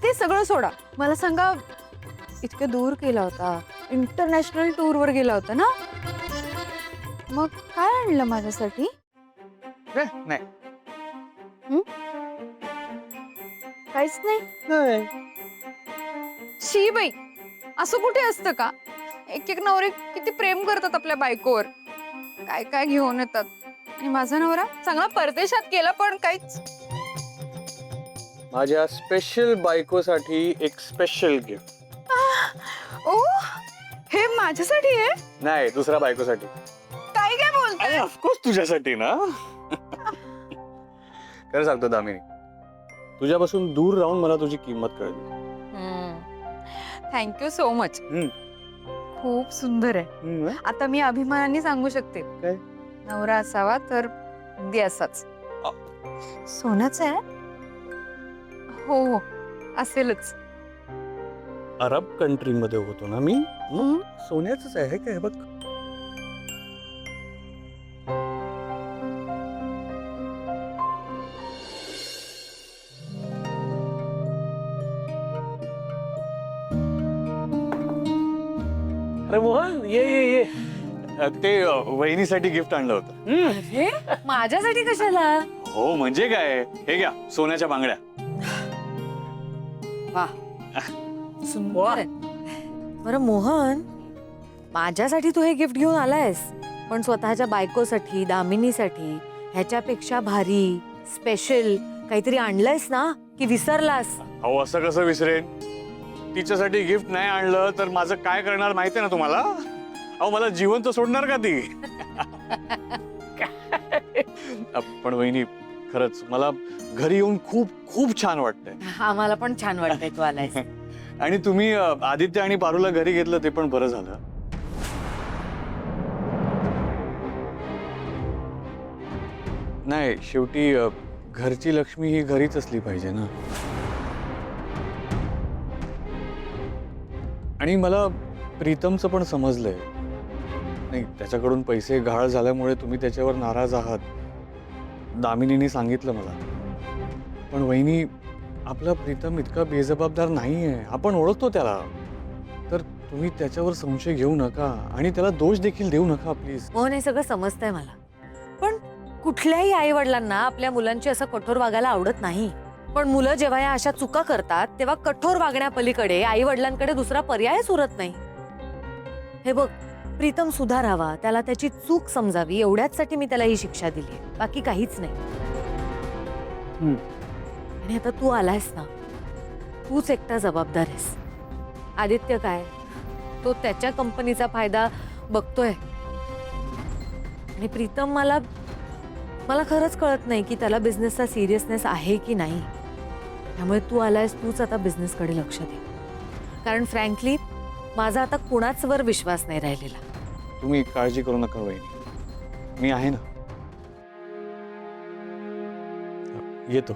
ते सगळं सोडा, मला सांगा इतके दूर गेला होता, इंटरनॅशनल टूर वर गेला होता ना, मग काय आणलं माझ्यासाठी? नाही काहीच नाही. शी बाई, असं कुठे असतं का? एक एक नवरे किती प्रेम करतात आपल्या बायकोवर, काय काय घेऊन येतात. आणि माझा नवरा चांगला परदेशात गेला पण काहीच. माझ्या स्पेशल बायकोसाठी एक स्पेशल गिफ्ट. ओ, हे माझ्यासाठी आहे? नाही, दुसऱ्या बायकोसाठी. काय काय बोलताय? ऑफकोर्स तुझ्यासाठी ना. खरं सांगतो दामिनी, तुझ्यापासून दूर राहून मला तुझी किंमत कळली. Thank you so much. खूप सुंदर आहे. आता मी अभिमानाने सांगू शकते, काय? नवरा असावा तर अगदी असाच. सोन्याचं आहे? हो हो, असेलच. अरब कंट्री मध्ये होतो ना मी, सोन्याच आहे काय बघ. अरे मोहन, ये. ते वहिनीसाठी गिफ्ट आणलं होतं. अरे, माझ्यासाठी कशाला? हो म्हणजे काय, हे घ्या सोन्याच्या बांगड्या. वा, सुंदर आहे. बरं मोहन, माझ्यासाठी तू हे गिफ्ट घेऊन आलायस, पण स्वतःच्या बायकोसाठी, दामिनीसाठी ह्याच्यापेक्षा भारी स्पेशल काहीतरी आणलंयस ना, की विसरलास? अहो असं कसं विसरेन? तिच्यासाठी गिफ्ट नाही आणलं तर माझं काय करणार माहितीये ना तुम्हाला? अहो मला जिवंत सोडणार का ती? पण वहिनी, खरंच मला घरी येऊन खूप खूप छान वाटतंय. आम्हाला पण छान वाटतंय तू आलायस. आणि तुम्ही आदित्य आणि पारूला घरी घेतलं ते पण बरं झालं. नाही, शेवटी घरची लक्ष्मी ही घरीच असली पाहिजे ना. आणि मला प्रीतमचं पण समजलंय. नाही, त्याच्याकडून पैसे गहाळ झाल्यामुळे तुम्ही त्याच्यावर नाराज आहात. दामिनीने सांगितलं मला. पण वहिनी, आपला प्रीतम इतका बेजबाबदार नाहीये, आपण ओळखतो त्याला. तर तुम्ही त्याच्यावर संशय घेऊ नका आणि त्याला दोष देखील देऊ नका प्लीज. मोहन, हे सगळं समजतंय मला, पण कुठल्याही आई वडिलांना आपल्या मुलांची असं कठोर वागायला आवडत नाही. पण मुलं जेव्हा या अशा चुका करतात तेव्हा कठोर वागण्यापलीकडे आई वडिलांकडे दुसरा पर्यायच उरत नाही. हे बघ, प्रीतम सुधारावा, त्याला त्याची चूक समजावी, एवढ्याचसाठी मी त्याला ही शिक्षा दिली, बाकी काहीच नाही. आणि आता तू आलायस ना, तूच एकटा जबाबदार आहेस. आदित्य काय, तो त्याच्या कंपनीचा फायदा बघतोय. आणि प्रीतम, मला खरंच कळत नाही की त्याला बिझनेसचा सिरियसनेस आहे की नाही. त्यामुळे तू आलायस, तूच आता बिझनेसकडे लक्ष दे. कारण फ्रँकली माझा आता कुणाचवर विश्वास नाही राहिलेला. तुम्ही काळजी करू नका वहिनी, मी आहे ना. येतो.